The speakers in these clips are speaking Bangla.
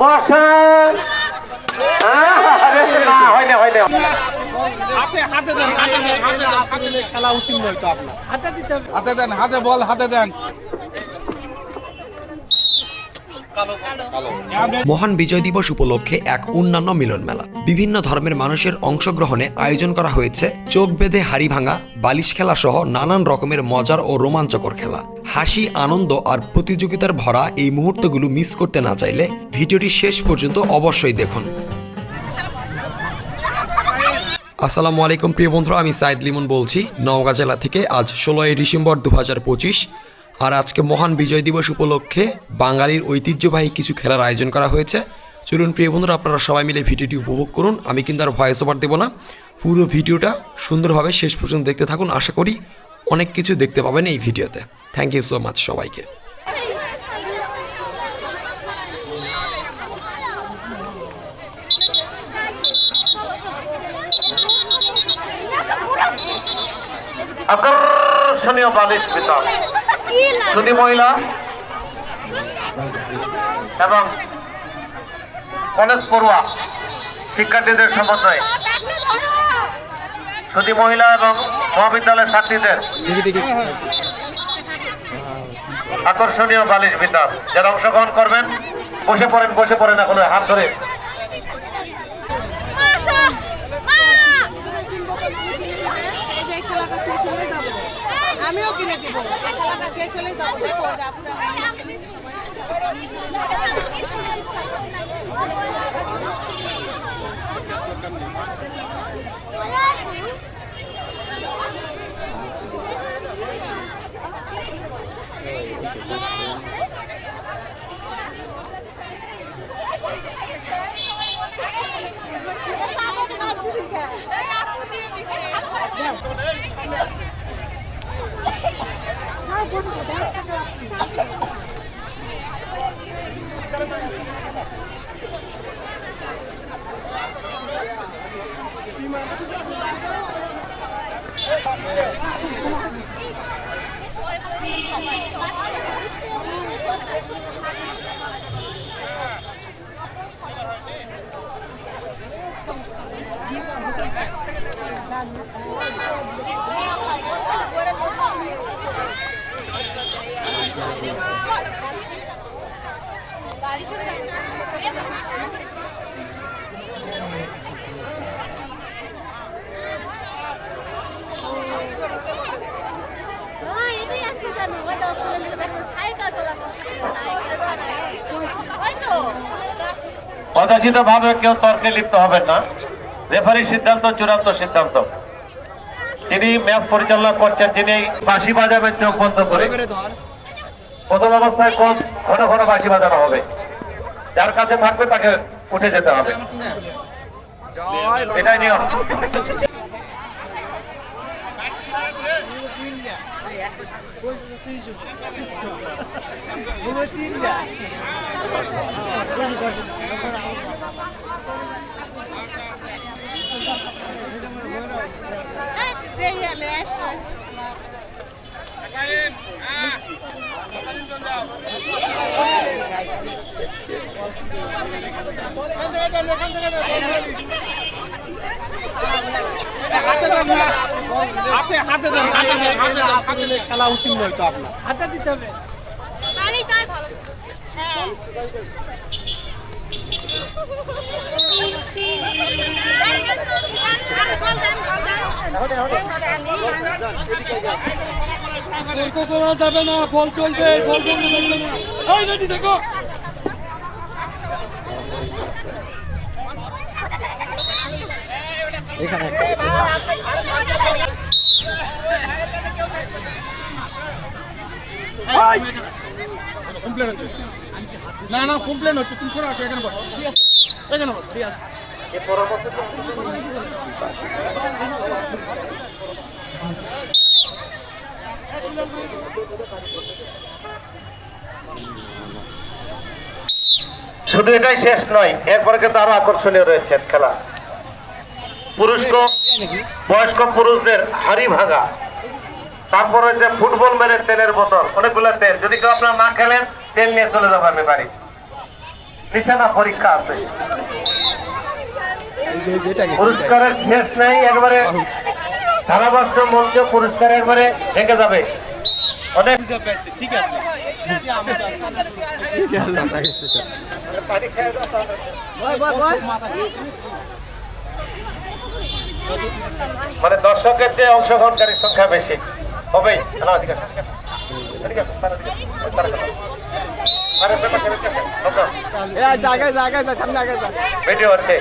বসেন। হয় না খেলা উচিত নয় তো আপনার হাতে দেন, হাতে বল হাতে দেন। মহান বিজয় দিবস উপলক্ষে এক অন্যান্য মিলন মেলা। বিভিন্ন ধর্মের মানুষের অংশগ্রহণে আয়োজন করা হয়েছে চোখ বেঁধে হাড়ি ভাঙা, বালিশ খেলা সহ নানান রকমের মজার ও রোমাঞ্চকর খেলা। হাসি, আনন্দ আর প্রতিযোগিতার ভরা এই মুহূর্তগুলো মিস করতে না চাইলে ভিডিওটি শেষ পর্যন্ত অবশ্যই দেখুন। আসসালামু আলাইকুম প্রিয় বন্ধুরা, আমি সাইদ লিমন বলছি নওগাঁ জেলা থেকে। আজ 16ই ডিসেম্বর 2025, আর আজকে মহান বিজয় দিবস উপলক্ষে বাঙালির ঐতিহ্যবাহী কিছু খেলার আয়োজন করা হয়েছে। চলুন প্রিয় বন্ধুরা, আপনারা সবাই মিলে ভিডিওটি উপভোগ করুন। আমি কিন্তু আর ভয়েস ওভার দেবো না, পুরো ভিডিওটা সুন্দরভাবে শেষ পর্যন্ত দেখতে থাকুন। আশা করি অনেক কিছু দেখতে পাবেন এই ভিডিওতে। থ্যাংক ইউ সো মাচ সবাইকে। আকর্ষণীয় বালিশ বিতরণ সুধী মহিলা এবং কলেজ পড়ুয়া শিক্ষার্থীদের সমন্বয়ে সুধী মহিলা এবং মহাবিদ্যালয়ের ছাত্রীদের আকর্ষণীয় বালিশ বিতরণ। যারা অংশগ্রহণ করবেন বসে পড়েন এখন হাত ধরে। আমিও কিনে দিব, খেলাটা শেষ হলে যাবো। অযাচিত ভাবে কেউ তর্কে লিপ্ত হবেন না। রেফারির সিদ্ধান্ত চূড়ান্ত সিদ্ধান্ত। যিনি ম্যাচ পরিচালনা করছেন তিনি বাঁশি বাজাবেন চোখ বন্ধ করে। প্রথম অবস্থায় ঘন ঘন বাঁশি বাজানো হবে, যার কাছে থাকবে তাকে উঠে যেতে হবে, এটাই নিয়ম। খেলা উচিত নয় তো আপনার হাতে দিতে হবে। যাবে না, বল চলবে, বল বলতে পারবে না। এই রেডি দেখো, এখানে কমপ্লেন হচ্ছে না, কমপ্লেন হচ্ছে। তুমি সরে আসো, এখানে বসো, এখানে বসো। শুধু এটাই শেষ নয়, এরপরে কিন্তু আরো আকর্ষণীয় রয়েছে খেলা। বয়স্ক পুরুষদের হাড়ি ভাঙা, তারপর হচ্ছে ফুটবল মেরে তেলের বোতল, অনেকগুলো তেল। যদি কেউ আপনার না খেলেন তেল নিয়ে চলে যাবো আমি বাড়ি। নিশানা পরীক্ষা আছে। পুরস্কারের শেষ নাই, একবারে ধারাবর্ষ মঞ্চ পুরস্কার একবারে ঢেকে যাবে। অনেক ঠিক আছে মানে দর্শকের যে অংশগ্রহণকারীর সংখ্যা বেশি হবেই। ভিডিও হচ্ছে।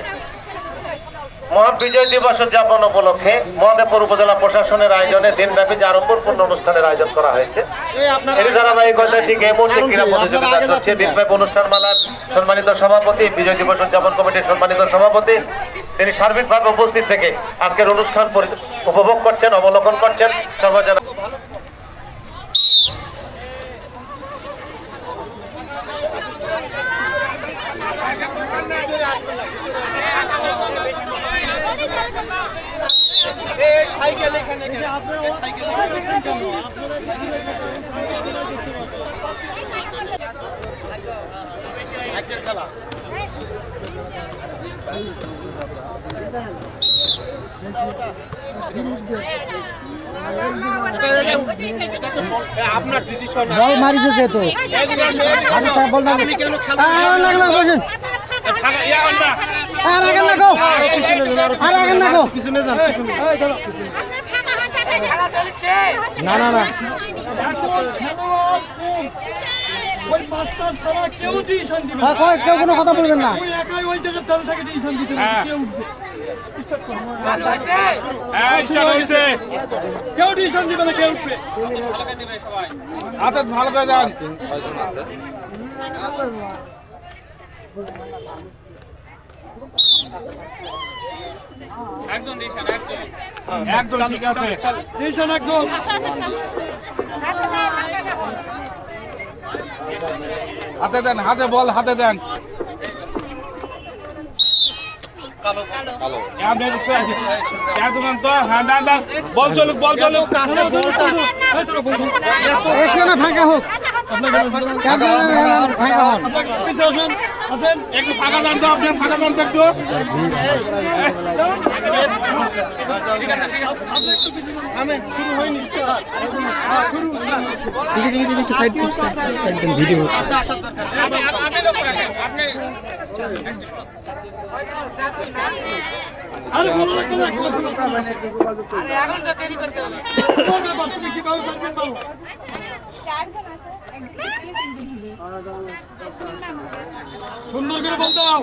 মহান বিজয় দিবস উদযাপন উপলক্ষে মহাদেবপুর উপজেলা প্রশাসনের আয়োজনে দিনব্যাপী যে আড়ম্বরপূর্ণ অনুষ্ঠানের আয়োজন করা হয়েছে। এর ধারাবাহিকতা ঠিক এই মুহূর্তে ক্রীড়া প্রতিযোগিতা চলছে। দিনব্যাপী অনুষ্ঠানমালার সম্মানিত সভাপতি, বিজয় দিবস উদযাপন কমিটির সম্মানিত সভাপতি, তিনি সার্বিকভাবে উপস্থিত থেকে আজকের অনুষ্ঠান উপভোগ করছেন, অবলোকন করছেন। সর্বজনা খেলা আপনার ডিসিশন বল মারিছে যেত আমি তা বল না আপনি কেন খেলা লাগলো বসেন আর আগে না গো আর আগে না গো পিছনে যান পিছনে এই চলো না না না ওই পাঁচটা ছাড়া কেউ ডিসিশন দিবে না কই কেউ কোনো কথা বলবেন না ওই একাই ওই জায়গায় তলে থেকে ডিসিশন দিতে নিচে উঠবে কেউ ডিসিশন দিবে না, কেউ উঠবে হাতে ভালো করে যান একদম ডিসিশন একদম ঠিক আছে ডিসিশন একদম হাতে দেন, হাতে বল হাতে দেন। বল চলুক বল চলুক ফাঁকা হোক একটু ফাঁকা দান তো, আপনার ফাঁকা দান তো একটু ভিডিও সুন্দর করে বল দাও।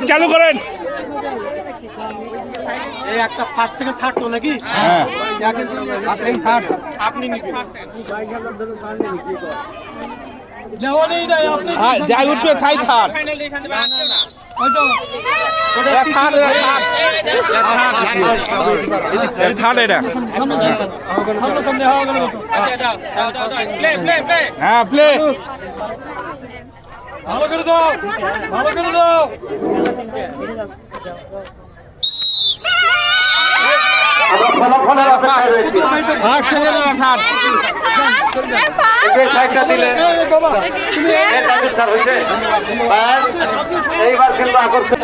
চালু করেন। এই একটা ফার্স্ট সেকেন্ড থার্ড তো নাকি? হ্যাঁ আপনি যাই উঠবে তাই থার্ড। হ্যাঁ প্লে ভালো করে দাও, ভালো করে দাও। এইবার কিন্তু আকর্ষণ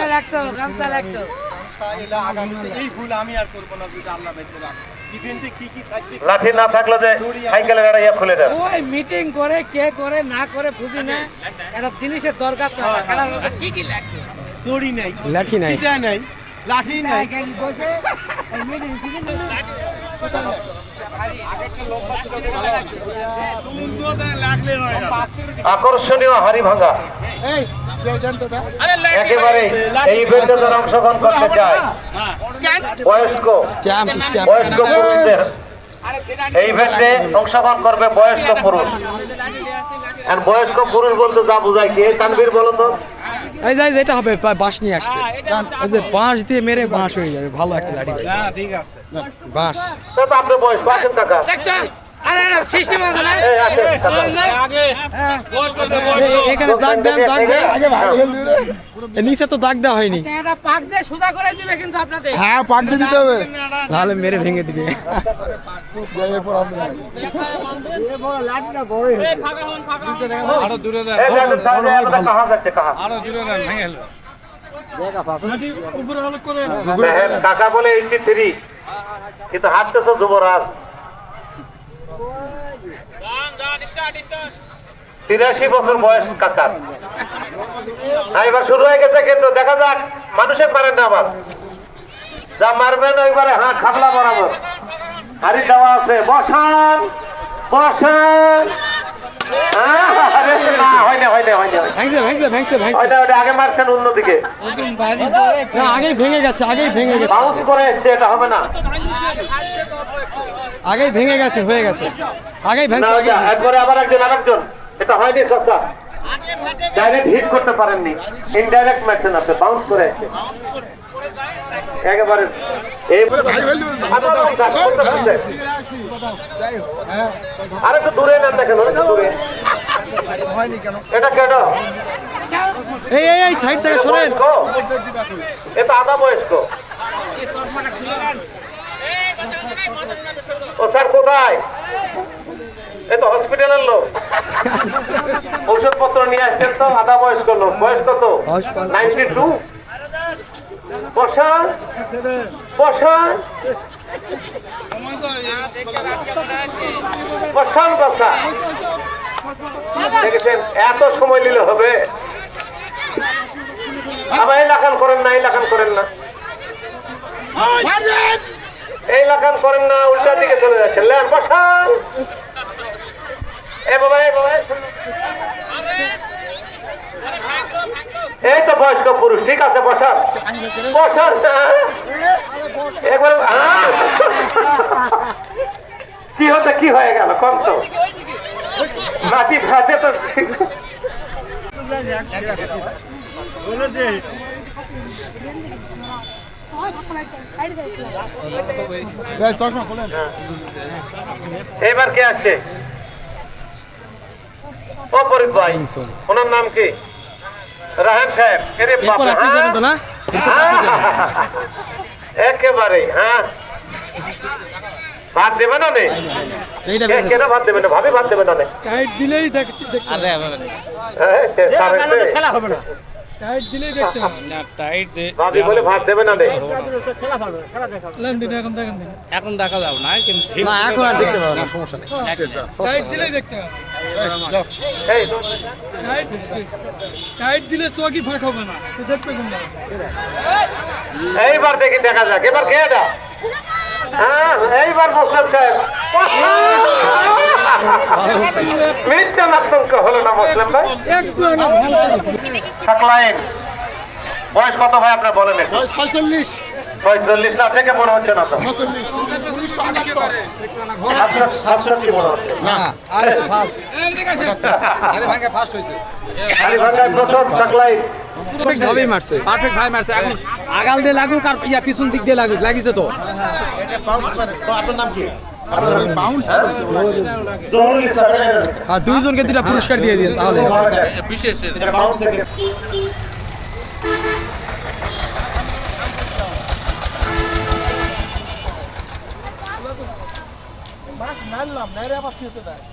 এই ভুল আমি আর করবো না যদি আল্লাহ বেঁচে রাখে। ইভেন্টে কি কি থাকবে? লাঠি না থাকলে যে সাইকেলের একটা ইয়ে খুলে দেন। ওই মিটিং করে কে করে না করে বুঝি না, একটা জিনিসের দরকার তো খেলার কি কি লাগবে? দড়ি নাই, লাঠি নাই, পিঠা নাই, লাঠি নাই। আকর্ষণীয় হাড়ি ভাঙা একেবারে এই ইভেন্টে যারা অংশগ্রহণ করতে চায় বয়স্ক পুরুষদের এই ইভেন্টে অংশগ্রহণ করবে বয়স্ক পুরুষ। বয়স্ক পুরুষ বলতে যা বোঝায় কি তানভীর বলো তো? এই যাই যেটা হবে বাঁশ নিয়ে আসছে, ওই যে বাঁশ দিয়ে মেরে বাঁশ হয়ে যাবে, ভালো একটা লাঠি। ঠিক আছে বাঁশ তো আপনি বয়স্ক আছেন কাকা? আরে না সিস্টেম আছে না এই আসে, কাকা। এখানে দাগ দেন দাগ দেন আগে ভাই নিচে তো দাগ দেওয়া হয়নি এটা পাক দিয়ে সোজা করে দিবে কিন্তু আপনাদের হ্যাঁ পাক দিয়ে দিতে হবে তাহলে মেরে ভেঙে দিবে এই দেখেন, সামনে আপনারা কাহা যাচ্ছে, কাহা। উপরে আলো করে দেখেন, কাকা বলে 83, কিন্তু হাঁটতেছে যুবরাজ। 83 বছর বয়স কাকার। হ্যাঁ, এবার শুরু হয়ে গেছে, কিন্তু দেখা যাক, মানুষে পারেন না আবার। যা মারবেন ওইবারে হ্যাঁ খাবলা বরাবর হাড়ি দেওয়া আছে। বসান বসান। আরে না, হয় না, হয় না, হয় না। ভাঙছে ভাঙছে ভাঙছে ভাঙছে ওইটা ওইটা আগে মারছেন অন্যদিকে, না আগেই ভেঙে গেছে আগেই ভেঙে গেছে বাউন্স করে এসছে, এটা হবে না। আগেই ভেঙে গেছে হয়ে গেছে আগেই না, ভাঙছে ওইটা একবারে আবার একজন আরেকজন, এটা হয়নি সস্তা। ডাইরেক্ট হিট করতে পারেননি, ইনডাইরেক্ট মারছেন আপনি, বাউন্স করে এসছে একেবারে। এই আরে একটু দূরে না, দেখেন একটু দূরে। এটা কেন? এই এই এই সাইড থেকে সরেন এটা আধা বয়স্ক। ও স্যার কোথায়? এ তো হসপিটালের লোক, ঔষধপত্র নিয়ে আসছেন তো। আধা বয়স্ক লোক, বয়স কত? 92। বসান বসান বসান বসা। দেখেছেন, এত সময় নিলে হবে? আবার এই লাখান করেন না, এই লাখান করেন না, এই লাখান করেন না, উল্টা দিকে চলে যাচ্ছেন। লেন বসান। এ বাবা, এ বাবা, এই তো বয়স্ক পুরুষ, ঠিক আছে, বসান বসান। একবার কি হচ্ছে, কি হয়ে গেল কম তো? মাটি ভাজে তো। এবার কে আসছে? ও ফরিদ ভাই, ওনার নাম কি? রাহান সাহেব। এরে বাবা, আপনি যাবেন তো না একেবারে। হ্যাঁ, ভাত দেবে না নে? এইটা কেন ভাত দেবে না? ভাবি ভাত দেবে না নে? টাইট দিলেই দেখতে হ্যাঁ, সে স্যার এসে খেলা হবে না টাইট দিলেই দেখতে হবে ভাবি বলে ভাত দেবে না নে? লেন দিন এখন দেখেন দিন এখন দেখা যাবে না কিন্তু না এখন আর দেখতে পারবে না সমস্যা নেই টাইট দিলেই দেখতে হবে এই টাইট টাইট দিলে সোয়াকি ফাঁক হবে না তো দেখতে কোন এইবার দেখি, দেখা যাক। এবার কে এটা? হ্যাঁ, এইবার মোসলেম সাহেব। মিথ্যা আতঙ্ক হলো না মোসলেম ভাই? থাকলাইন বয়স কত ভাই আপনার বলেন একটু? 46 45 না, থেকে মনে হচ্ছে না তো। 67 মনে হচ্ছে। আরে ফাস্ট খালি ভাঙায় প্রথম থাকলাইন। পারফেক্ট ভাবেই মারছে পারফেক্ট ভাই মারছে। এখন আগাল দিয়ে লাগুক আর ইয়া পিছন দিক দিয়ে লাগুক, লাগিছে তো। আপনার নাম কি? আর দুইজনকে দুইটা পুরস্কার দিয়ে দিন তাহলে বিশেষ মাছ মারলাম না রে আবার কি হতে দেয়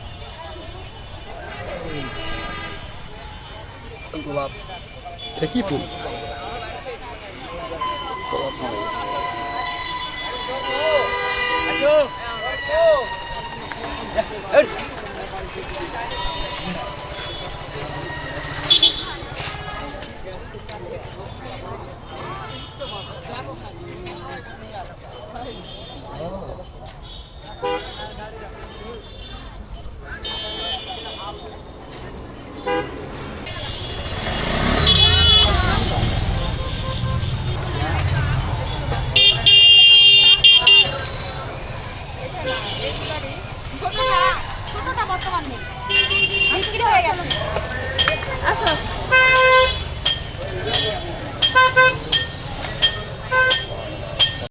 গোলাপ এটা কি ফুল ছোটটা বর্তমান নেই বিক্রি হয়ে গেছে আসো